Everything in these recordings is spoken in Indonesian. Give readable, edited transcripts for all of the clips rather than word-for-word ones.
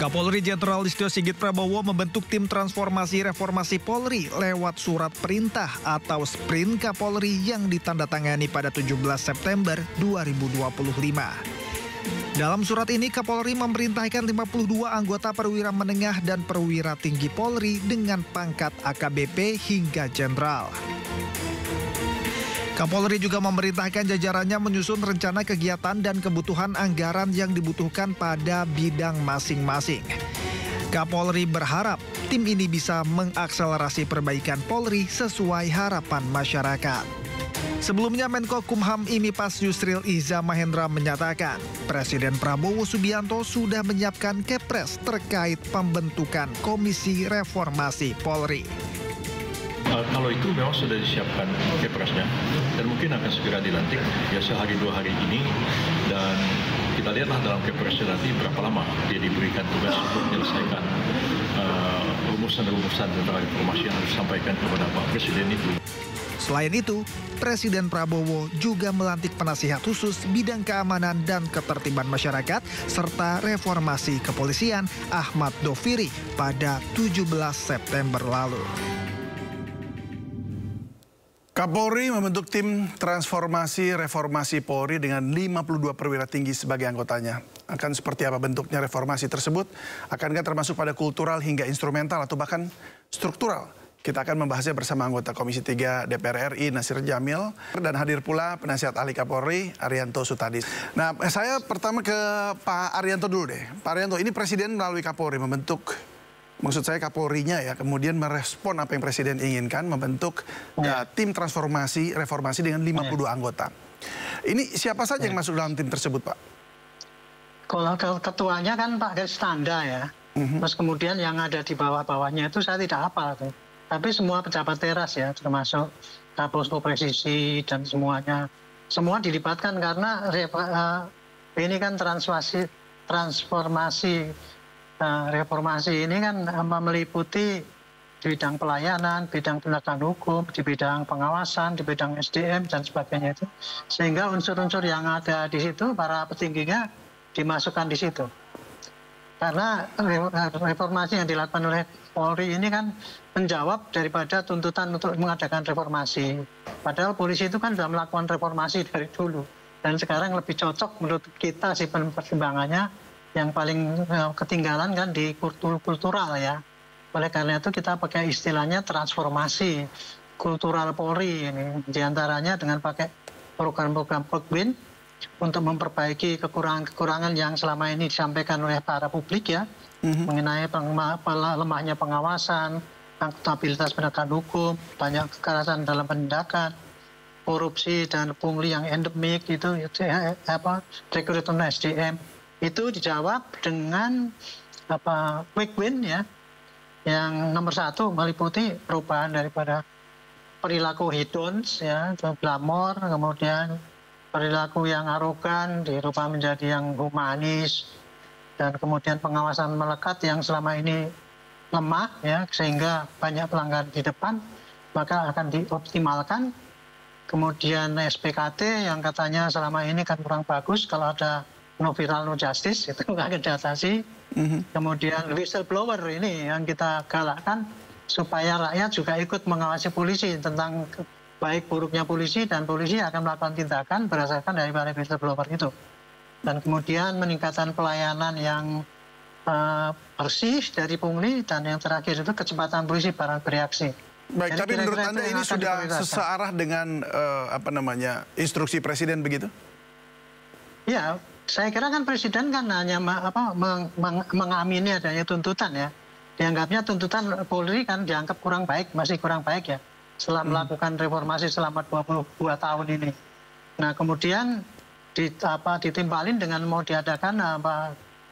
Kapolri Jenderal Listio Sigit Prabowo membentuk tim transformasi reformasi Polri lewat surat perintah atau Sprint Kapolri yang ditandatangani pada 17 September 2025. Dalam surat ini, Kapolri memerintahkan 52 anggota perwira menengah dan perwira tinggi Polri dengan pangkat AKBP hingga Jenderal. Kapolri juga memerintahkan jajarannya menyusun rencana kegiatan dan kebutuhan anggaran yang dibutuhkan pada bidang masing-masing. Kapolri berharap tim ini bisa mengakselerasi perbaikan Polri sesuai harapan masyarakat. Sebelumnya Menko Kumham IMIPAS Yusril Iza Mahendra menyatakan, Presiden Prabowo Subianto sudah menyiapkan Kepres terkait pembentukan Komisi Reformasi Polri. Kalau itu memang sudah disiapkan Kepresnya dan mungkin akan segera dilantik ya sehari dua hari ini, dan kita lihatlah dalam Kepresnya nanti berapa lama dia diberikan tugas untuk menyelesaikan rumusan-rumusan tentang reformasi yang harus disampaikan kepada Pak Presiden itu. Selain itu, Presiden Prabowo juga melantik penasihat khusus bidang keamanan dan ketertiban masyarakat serta reformasi kepolisian Ahmad Doviri pada 17 September lalu. Kapolri membentuk tim transformasi reformasi Polri dengan 52 perwira tinggi sebagai anggotanya. Akan seperti apa bentuknya reformasi tersebut? Akankah termasuk pada kultural hingga instrumental atau bahkan struktural? Kita akan membahasnya bersama anggota Komisi 3 DPR RI Nasir Jamil dan hadir pula penasihat ahli Kapolri Arianto Sutadi. Nah, saya pertama ke Pak Arianto dulu deh. Pak Arianto, ini Presiden melalui Kapolri membentuk, maksud saya Kapolrinya ya, kemudian merespon apa yang Presiden inginkan, membentuk tim transformasi reformasi dengan 52 anggota. Ini siapa saja yang masuk dalam tim tersebut, Pak? Kalau ketuanya kan Pak Destanda ya. Terus kemudian yang ada di bawah-bawahnya itu saya tidak hafal tuh. Tapi semua pejabat teras ya, termasuk Kapolsko Presisi dan semuanya. Semua dilibatkan karena ini kan transformasi reformasi ini kan meliputi di bidang pelayanan, bidang penegakan hukum, di bidang pengawasan, di bidang SDM dan sebagainya itu. Sehingga unsur-unsur yang ada di situ, para petingginya dimasukkan di situ. Karena reformasi yang dilakukan oleh Polri ini kan menjawab daripada tuntutan untuk mengadakan reformasi. Padahal polisi itu kan sudah melakukan reformasi dari dulu. Dan sekarang lebih cocok menurut kita sih pertimbangannya yang paling ketinggalan kan di kultural ya. Oleh karena itu kita pakai istilahnya transformasi kultural Polri ini. Di antaranya dengan pakai program-program Pogwin untuk memperbaiki kekurangan-kekekurangan yang selama ini disampaikan oleh para publik ya. Mengenai lemahnya pengawasan, akuntabilitas penegakan hukum, banyak kekerasan dalam penindakan, korupsi dan pungli yang endemik itu rekrutmen SDM. Itu dijawab dengan quick win ya, yang nomor satu meliputi perubahan daripada perilaku hedons ya, glamor, kemudian perilaku yang arogan dirubah menjadi yang humanis, dan kemudian pengawasan melekat yang selama ini lemah ya, sehingga banyak pelanggaran di depan, maka akan dioptimalkan. Kemudian SPKT yang katanya selama ini kan kurang bagus, kalau ada no viral no justice itu akan diatasi. Kemudian whistleblower ini yang kita galakkan supaya rakyat juga ikut mengawasi polisi tentang baik buruknya polisi, dan polisi akan melakukan tindakan berdasarkan dari para whistleblower itu. Dan kemudian meningkatkan pelayanan yang bersih dari pungli, dan yang terakhir itu kecepatan polisi bereaksi. Baik, jadi tapi menurut Anda ini sudah searah dengan instruksi Presiden begitu? Ya, saya kira kan Presiden kan hanya mengamini adanya tuntutan ya. Dianggapnya tuntutan Polri kan dianggap kurang baik, masih kurang baik ya, setelah melakukan reformasi selama 22 tahun ini. Nah, kemudian ditimbalin dengan mau diadakan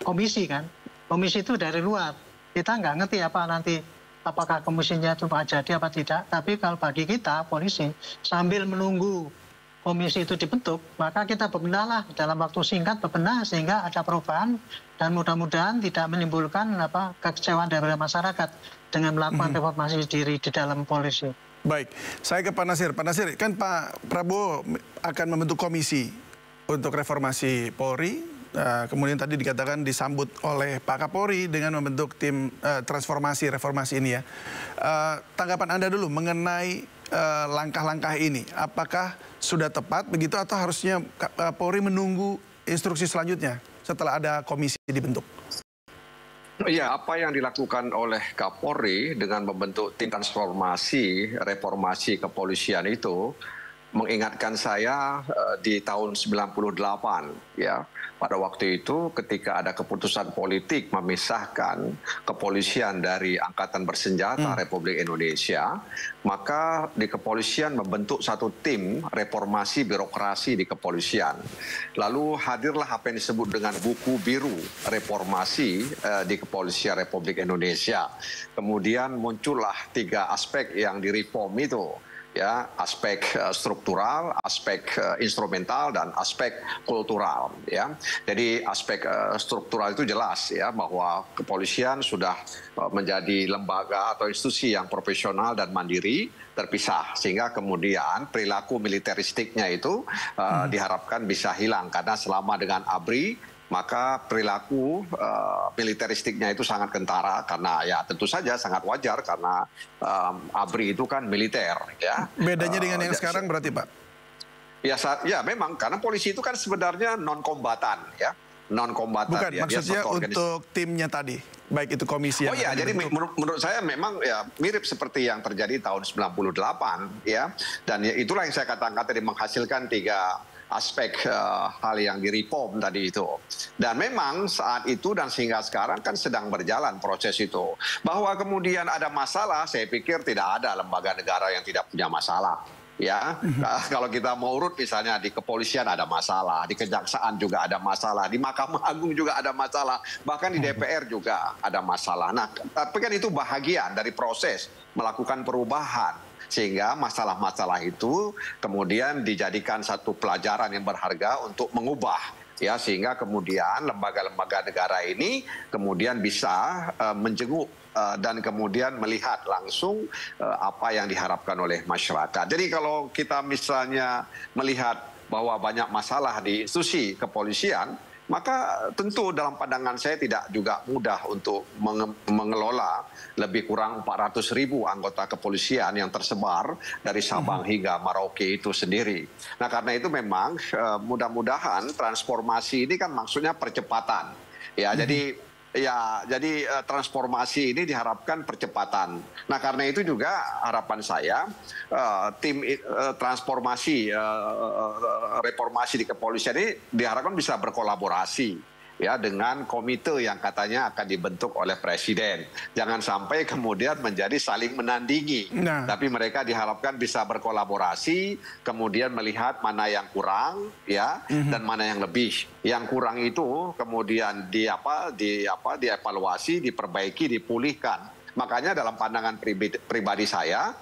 komisi kan. Komisi itu dari luar. Kita nggak ngerti nanti apakah komisinya itu jadi apa tidak. Tapi kalau bagi kita, polisi, sambil menunggu komisi itu dibentuk, maka kita bebenahlah dalam waktu singkat, bebenah sehingga ada perubahan, dan mudah-mudahan tidak menimbulkan kekecewaan dari masyarakat dengan melakukan reformasi diri di dalam polisi. Baik, saya ke Pak Nasir. Pak Nasir, kan Pak Prabowo akan membentuk komisi untuk reformasi Polri Kemudian tadi dikatakan disambut oleh Pak Kapolri dengan membentuk tim transformasi reformasi ini ya. Tanggapan Anda dulu mengenai langkah-langkah ini. Apakah sudah tepat begitu atau harusnya Kapolri menunggu instruksi selanjutnya setelah ada komisi dibentuk? Ya, apa yang dilakukan oleh Kapolri dengan membentuk tim transformasi reformasi kepolisian itu mengingatkan saya di tahun 98 ya. Pada waktu itu ketika ada keputusan politik memisahkan kepolisian dari Angkatan Bersenjata Republik Indonesia, maka di kepolisian membentuk satu tim reformasi birokrasi di kepolisian. Lalu hadirlah apa yang disebut dengan buku biru reformasi di kepolisian Republik Indonesia. Kemudian muncullah 3 aspek yang direform itu. Ya, aspek struktural, aspek instrumental, dan aspek kultural. Ya, jadi aspek struktural itu jelas ya bahwa kepolisian sudah menjadi lembaga atau institusi yang profesional dan mandiri, terpisah, sehingga kemudian perilaku militeristiknya itu diharapkan bisa hilang karena selama dengan ABRI maka perilaku militeristiknya itu sangat kentara karena ya tentu saja sangat wajar karena ABRI itu kan militer ya. Bedanya dengan yang sekarang berarti Pak? Ya memang karena polisi itu kan sebenarnya non kombatan ya. Non kombatan. Bukan ya, maksudnya untuk timnya tadi, baik itu komisi. Oh iya, jadi menurut saya memang ya mirip seperti yang terjadi tahun 98 ya. Dan ya, itulah yang saya katakan tadi menghasilkan 3 aspek hal yang direform tadi itu. Dan memang saat itu dan sehingga sekarang kan sedang berjalan proses itu. Bahwa kemudian ada masalah, saya pikir tidak ada lembaga negara yang tidak punya masalah. Ya, kalau kita mau urut misalnya di kepolisian ada masalah, di kejaksaan juga ada masalah, di Mahkamah Agung juga ada masalah, bahkan di DPR juga ada masalah. Nah, tapi kan itu bahagian dari proses melakukan perubahan. Sehingga masalah-masalah itu kemudian dijadikan satu pelajaran yang berharga untuk mengubah. Ya, sehingga kemudian lembaga-lembaga negara ini kemudian bisa menjenguk dan kemudian melihat langsung apa yang diharapkan oleh masyarakat. Jadi kalau kita misalnya melihat bahwa banyak masalah di institusi kepolisian, maka tentu dalam pandangan saya tidak juga mudah untuk mengelola lebih kurang 400.000 anggota kepolisian yang tersebar dari Sabang hingga Merauke itu sendiri. Nah karena itu memang mudah-mudahan transformasi ini kan maksudnya percepatan. Ya jadi transformasi ini diharapkan percepatan. Nah karena itu juga harapan saya tim transformasi reformasi di kepolisian ini diharapkan bisa berkolaborasi ya dengan komite yang katanya akan dibentuk oleh presiden. Jangan sampai kemudian menjadi saling menandingi. Tapi mereka diharapkan bisa berkolaborasi, kemudian melihat mana yang kurang ya dan mana yang lebih. Yang kurang itu kemudian dievaluasi, diperbaiki, dipulihkan. Makanya dalam pandangan pribadi saya,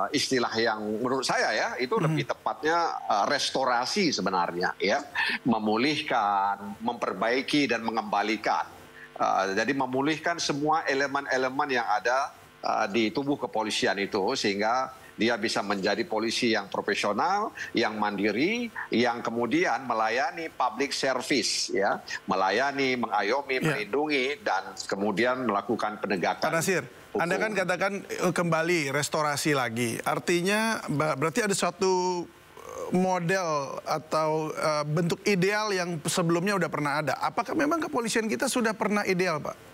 istilah yang menurut saya ya itu lebih tepatnya restorasi sebenarnya ya, memulihkan, memperbaiki dan mengembalikan. Jadi memulihkan semua elemen-elemen yang ada di tubuh kepolisian itu sehingga dia bisa menjadi polisi yang profesional, yang mandiri, yang kemudian melayani public service, ya, melayani, mengayomi, melindungi, dan kemudian melakukan penegakan. Pak Nasir, Anda kan katakan kembali restorasi lagi, artinya berarti ada suatu model atau bentuk ideal yang sebelumnya udah pernah ada. Apakah memang kepolisian kita sudah pernah ideal, Pak?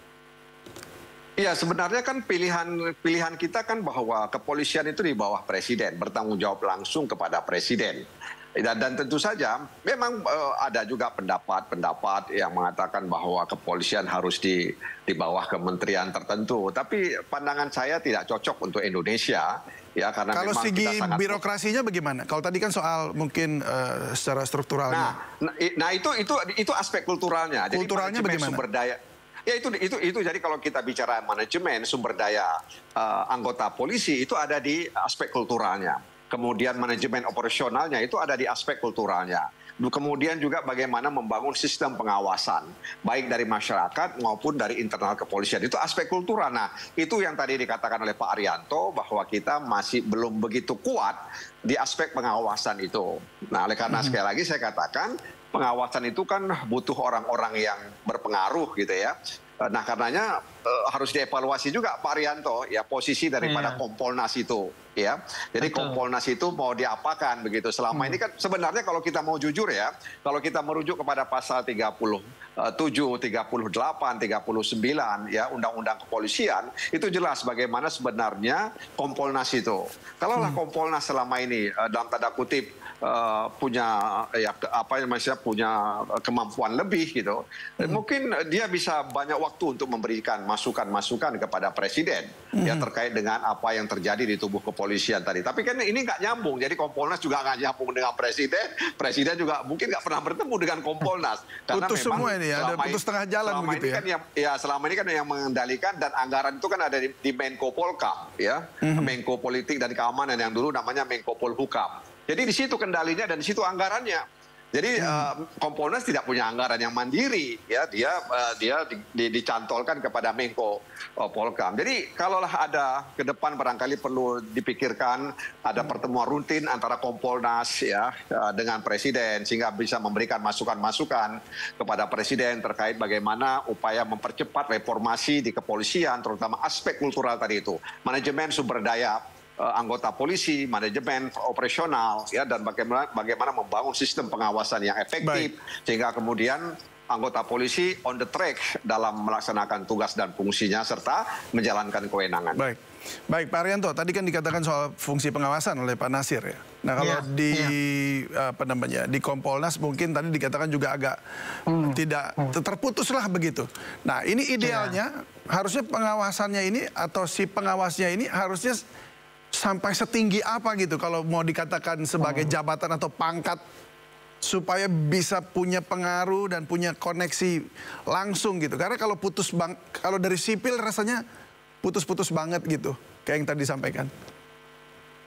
Ya, sebenarnya kan pilihan kita kan bahwa kepolisian itu di bawah presiden, bertanggung jawab langsung kepada presiden. Dan tentu saja memang ada juga pendapat yang mengatakan bahwa kepolisian harus di bawah kementerian tertentu. Tapi pandangan saya tidak cocok untuk Indonesia. Ya, karena kalau memang segi kita sangat birokrasinya bagaimana? Kalau tadi kan soal mungkin secara strukturalnya. Nah itu aspek kulturalnya. Kulturalnya jadi bagaimana? Sumber daya. Ya itu jadi kalau kita bicara manajemen sumber daya anggota polisi itu ada di aspek kulturalnya. Kemudian manajemen operasionalnya itu ada di aspek kulturalnya. Kemudian juga bagaimana membangun sistem pengawasan baik dari masyarakat maupun dari internal kepolisian. Itu aspek kultural. Nah, itu yang tadi dikatakan oleh Pak Arianto bahwa kita masih belum begitu kuat di aspek pengawasan itu. Nah, oleh karena sekali lagi saya katakan pengawasan itu kan butuh orang-orang yang berpengaruh gitu ya. Nah karenanya harus dievaluasi juga Pak Arianto ya posisi daripada Kompolnas itu ya. Jadi Kompolnas itu mau diapakan begitu. Selama ini kan sebenarnya kalau kita mau jujur ya, kalau kita merujuk kepada pasal 37, 38, 39 ya Undang-Undang Kepolisian itu jelas bagaimana sebenarnya Kompolnas itu. Kalaulah Kompolnas selama ini dalam tanda kutip punya ya apa namanya punya kemampuan lebih gitu. Mungkin dia bisa banyak waktu untuk memberikan masukan-masukan kepada presiden ya terkait dengan apa yang terjadi di tubuh kepolisian tadi. Tapi kan ini nggak nyambung. Jadi Kompolnas juga nggak nyambung dengan presiden. Presiden juga mungkin nggak pernah bertemu dengan Kompolnas. Karena putus semua ini ya, ada putus tengah jalan begitu ya. Kan selama ini kan yang mengendalikan dan anggaran itu kan ada di Menko Polkam ya. Menko Politik dan Keamanan yang dulu namanya Menko Polhukam. Jadi di situ kendalinya dan di situ anggarannya. Jadi Kompolnas tidak punya anggaran yang mandiri, ya dia dicantolkan kepada Menko Polkam. Jadi kalaulah ada ke depan barangkali perlu dipikirkan ada pertemuan rutin antara Kompolnas ya dengan Presiden sehingga bisa memberikan masukan-masukan kepada Presiden terkait bagaimana upaya mempercepat reformasi di kepolisian, terutama aspek kultural tadi itu, manajemen sumber daya anggota polisi, manajemen operasional, ya dan bagaimana membangun sistem pengawasan yang efektif sehingga kemudian anggota polisi on the track dalam melaksanakan tugas dan fungsinya serta menjalankan kewenangan. Baik Pak Arianto, tadi kan dikatakan soal fungsi pengawasan oleh Pak Nasir ya. Nah kalau apa namanya di Kompolnas mungkin tadi dikatakan juga agak tidak terputuslah begitu. Nah ini idealnya harusnya pengawasannya ini atau si pengawasnya ini harusnya sampai setinggi apa gitu kalau mau dikatakan sebagai jabatan atau pangkat supaya bisa punya pengaruh dan punya koneksi langsung gitu. Karena kalau kalau dari sipil rasanya putus-putus banget gitu kayak yang tadi disampaikan.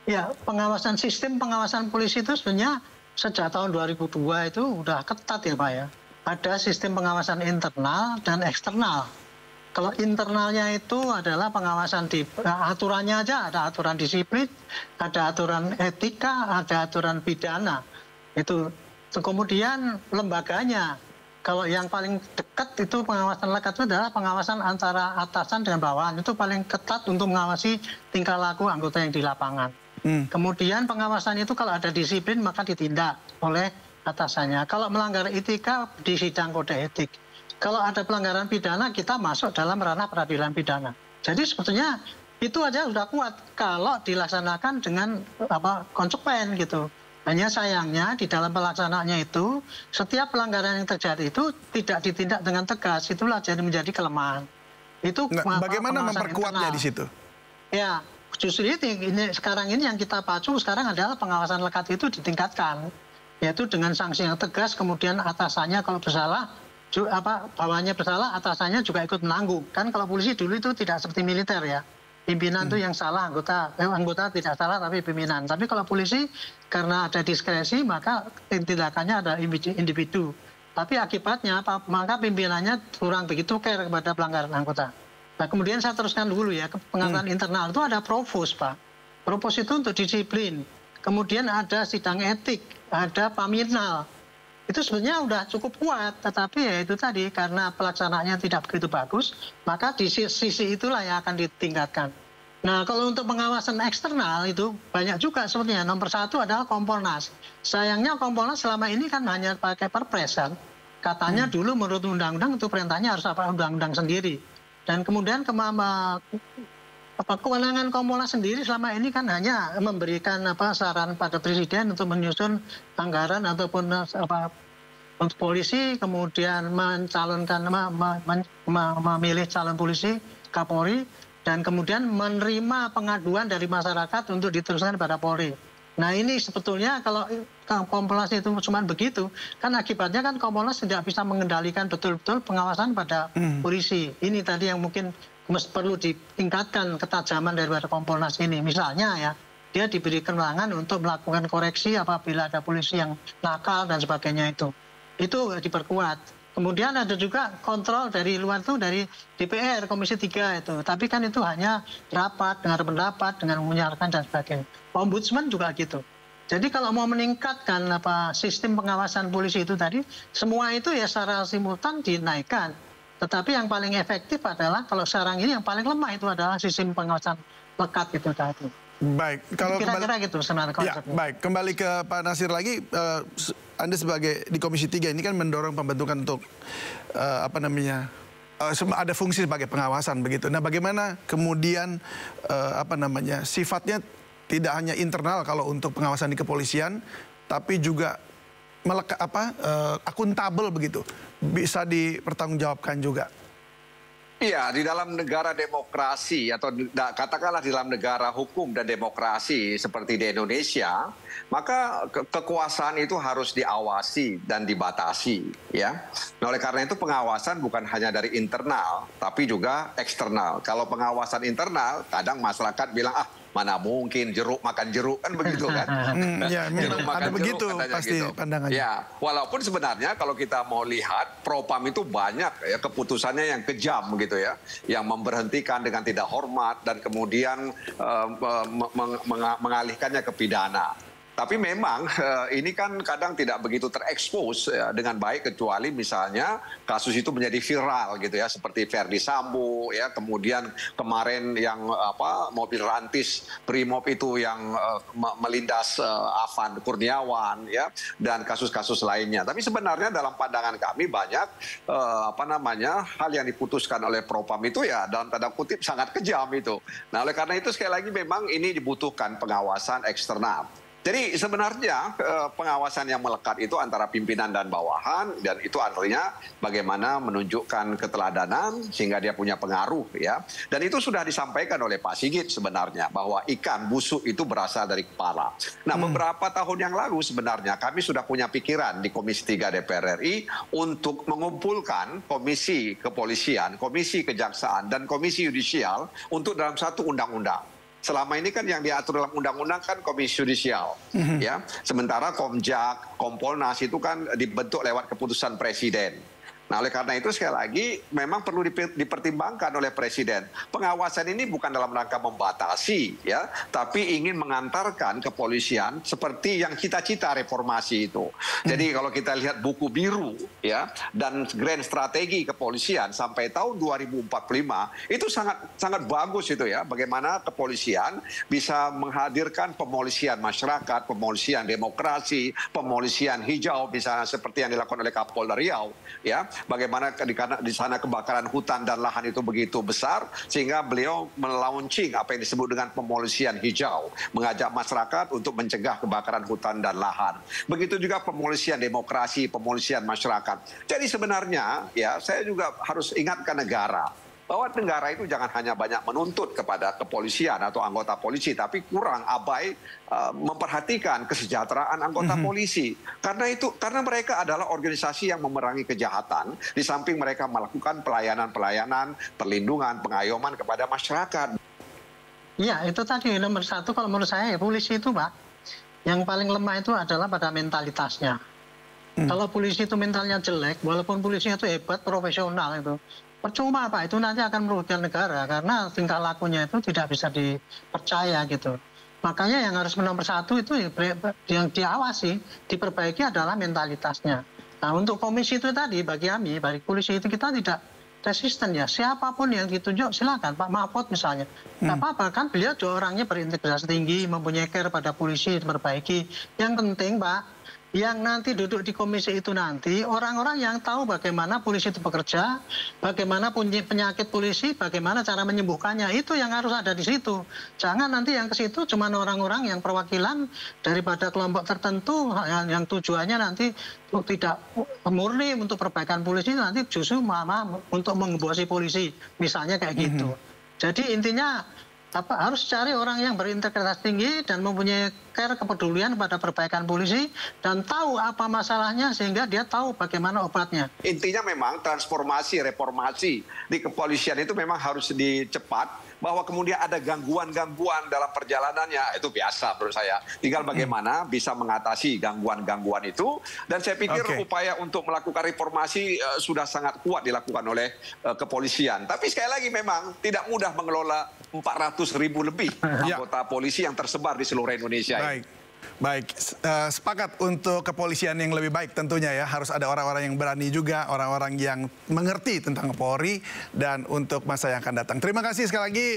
Ya, pengawasan sistem pengawasan polisi itu sebenarnya sejak tahun 2002 itu udah ketat ya Pak ya. Ada sistem pengawasan internal dan eksternal. Kalau internalnya itu adalah pengawasan di aturannya aja, ada aturan disiplin, ada aturan etika, ada aturan pidana. Itu kemudian lembaganya. Kalau yang paling dekat itu pengawasan lekat itu adalah pengawasan antara atasan dengan bawahan. Itu paling ketat untuk mengawasi tingkah laku anggota yang di lapangan. Kemudian pengawasan itu kalau ada disiplin maka ditindak oleh atasannya. Kalau melanggar etika di sidang kode etik. Kalau ada pelanggaran pidana, kita masuk dalam ranah peradilan pidana. Jadi sebetulnya itu aja sudah kuat kalau dilaksanakan dengan konsekuen gitu. Hanya sayangnya di dalam pelaksanaannya itu, setiap pelanggaran yang terjadi itu tidak ditindak dengan tegas. Itulah jadi menjadi kelemahan. Itu bagaimana memperkuatnya di situ? Ya, justru ini sekarang ini yang kita pacu sekarang adalah pengawasan lekat itu ditingkatkan. Yaitu dengan sanksi yang tegas, kemudian atasannya kalau bersalah, bawahnya bersalah, atasannya juga ikut menanggung. Kan kalau polisi dulu itu tidak seperti militer ya. Pimpinan itu yang salah, anggota tidak salah tapi pimpinan. Tapi kalau polisi karena ada diskresi maka tindakannya ada individu. Tapi akibatnya apa? Maka pimpinannya kurang begitu care kepada pelanggaran anggota. Nah kemudian saya teruskan dulu ya, pengawasan internal itu ada provos Pak. Provos itu untuk disiplin. Kemudian ada sidang etik, ada paminal. Itu sebenarnya sudah cukup kuat, tetapi ya itu tadi karena pelaksanaannya tidak begitu bagus, maka di sisi itulah yang akan ditingkatkan. Nah kalau untuk pengawasan eksternal itu banyak juga sebenarnya. Nomor satu adalah Kompolnas. Sayangnya Kompolnas selama ini kan hanya pakai perpres kan. Katanya dulu menurut undang-undang itu perintahnya harus apa undang-undang sendiri. Dan kemudian kewenangan Kompolnas sendiri selama ini kan hanya memberikan saran pada presiden untuk menyusun anggaran ataupun untuk polisi, kemudian mencalonkan memilih calon polisi Kapolri dan kemudian menerima pengaduan dari masyarakat untuk diteruskan pada Polri. Nah ini sebetulnya kalau Kompolnas itu cuma begitu, kan akibatnya kan Kompolnas tidak bisa mengendalikan betul-betul pengawasan pada polisi. Ini tadi yang mungkin perlu ditingkatkan ketajaman daripada Kompolnas ini. Misalnya ya, dia diberi kewenangan untuk melakukan koreksi apabila ada polisi yang nakal dan sebagainya itu diperkuat. Kemudian ada juga kontrol dari luar itu dari DPR, Komisi 3 itu. Tapi kan itu hanya rapat, dengar pendapat, dengan menyiarkan dan sebagainya. Ombudsman juga gitu. Jadi kalau mau meningkatkan sistem pengawasan polisi itu tadi, semua itu ya secara simultan dinaikkan. Tetapi yang paling efektif adalah kalau sekarang ini yang paling lemah itu adalah sistem pengawasan lekat itu tadi. Baik, kalau kira-kira gitu sebenarnya konsepnya. Ya, baik, kembali ke Pak Nasir lagi, Anda sebagai di Komisi 3 ini kan mendorong pembentukan untuk ada fungsi sebagai pengawasan begitu. Nah, bagaimana kemudian sifatnya tidak hanya internal kalau untuk pengawasan di kepolisian, tapi juga akuntabel begitu, bisa dipertanggungjawabkan juga. Iya, di dalam negara demokrasi atau katakanlah di dalam negara hukum dan demokrasi seperti di Indonesia, maka kekuasaan itu harus diawasi dan dibatasi, ya. Nah, oleh karena itu pengawasan bukan hanya dari internal, tapi juga eksternal. Kalau pengawasan internal, kadang masyarakat bilang, mana mungkin jeruk makan jeruk, kan begitu kan? Jeruk makan jeruk, begitu pasti gitu. Pandangannya. Ya, walaupun sebenarnya kalau kita mau lihat propam itu banyak ya keputusannya yang kejam gitu ya, yang memberhentikan dengan tidak hormat dan kemudian mengalihkannya ke pidana. Tapi memang ini kan kadang tidak begitu terekspos ya, dengan baik, kecuali misalnya kasus itu menjadi viral gitu ya, seperti Verdi Sambo ya, kemudian kemarin yang mobil rantis Brimob itu yang melindas Afan Kurniawan ya, dan kasus-kasus lainnya. Tapi sebenarnya dalam pandangan kami banyak hal yang diputuskan oleh Propam itu ya dalam tanda kutip sangat kejam itu. Nah, oleh karena itu sekali lagi memang ini dibutuhkan pengawasan eksternal. Jadi sebenarnya pengawasan yang melekat itu antara pimpinan dan bawahan, dan itu artinya bagaimana menunjukkan keteladanan sehingga dia punya pengaruh ya. Dan itu sudah disampaikan oleh Pak Sigit sebenarnya bahwa ikan busuk itu berasal dari kepala. Nah, beberapa tahun yang lalu sebenarnya kami sudah punya pikiran di Komisi 3 DPR RI untuk mengumpulkan Komisi Kepolisian, Komisi Kejaksaan, dan Komisi Yudisial untuk dalam satu undang-undang. Selama ini kan yang diatur dalam undang-undang kan Komisi Yudisial, ya. Sementara Komjak, Kompolnas itu kan dibentuk lewat keputusan Presiden. Nah, oleh karena itu sekali lagi memang perlu dipertimbangkan oleh Presiden. Pengawasan ini bukan dalam rangka membatasi, ya, tapi ingin mengantarkan kepolisian seperti yang cita-cita reformasi itu. Jadi kalau kita lihat buku biru, ya, dan grand strategi kepolisian sampai tahun 2045 itu sangat bagus itu ya. Bagaimana kepolisian bisa menghadirkan pemolisian masyarakat, pemolisian demokrasi, pemolisian hijau, misalnya seperti yang dilakukan oleh Kapolda Riau, ya. Bagaimana di sana kebakaran hutan dan lahan itu begitu besar sehingga beliau melaunching apa yang disebut dengan pemolisian hijau, mengajak masyarakat untuk mencegah kebakaran hutan dan lahan. Begitu juga pemolisian demokrasi, pemolisian masyarakat. Jadi sebenarnya ya saya juga harus ingatkan negara bahwa negara itu jangan hanya banyak menuntut kepada kepolisian atau anggota polisi, tapi kurang abai memperhatikan kesejahteraan anggota polisi. Karena mereka adalah organisasi yang memerangi kejahatan, di samping mereka melakukan pelayanan-pelayanan, perlindungan, pengayoman kepada masyarakat. Iya, itu tadi nomor satu kalau menurut saya ya, polisi itu Pak, yang paling lemah itu adalah pada mentalitasnya. Kalau polisi itu mentalnya jelek, walaupun polisinya itu hebat, profesional itu, percuma Pak, itu nanti akan merugikan negara karena tingkah lakunya itu tidak bisa dipercaya gitu. Makanya yang harus nomor satu itu yang diawasi, diperbaiki adalah mentalitasnya. Nah, untuk komisi itu tadi bagi kami, bagi polisi itu kita tidak resisten ya. Siapapun yang ditunjuk silakan, Pak Mahfud misalnya. Nggak apa-apa kan, beliau juga orangnya berintegritas tinggi, mempunyai care pada polisi, diperbaiki. Yang penting Pak, yang nanti duduk di komisi itu nanti orang-orang yang tahu bagaimana polisi itu bekerja, bagaimana penyakit polisi, bagaimana cara menyembuhkannya, itu yang harus ada di situ. Jangan nanti yang ke situ cuma orang-orang yang perwakilan daripada kelompok tertentu yang tujuannya nanti tidak murni untuk perbaikan polisi, nanti justru malah untuk mengebosi polisi, misalnya kayak gitu. Jadi intinya harus cari orang yang berintegritas tinggi dan mempunyai care, kepedulian pada perbaikan polisi dan tahu apa masalahnya sehingga dia tahu bagaimana obatnya. Intinya memang transformasi, reformasi di kepolisian itu memang harus dicepat, bahwa kemudian ada gangguan-gangguan dalam perjalanannya, itu biasa menurut saya. Tinggal bagaimana bisa mengatasi gangguan-gangguan itu, dan saya pikir upaya untuk melakukan reformasi sudah sangat kuat dilakukan oleh kepolisian. Tapi sekali lagi memang tidak mudah mengelola 400.000 lebih anggota polisi yang tersebar di seluruh Indonesia. Baik. Baik, sepakat untuk kepolisian yang lebih baik tentunya ya. Harus ada orang-orang yang berani juga, orang-orang yang mengerti tentang Polri dan untuk masa yang akan datang. Terima kasih sekali lagi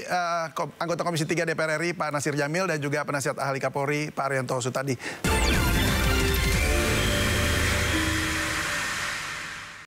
anggota Komisi 3 DPR RI Pak Nasir Jamil dan juga penasihat ahli Kapolri Pak Arianto Sutadi.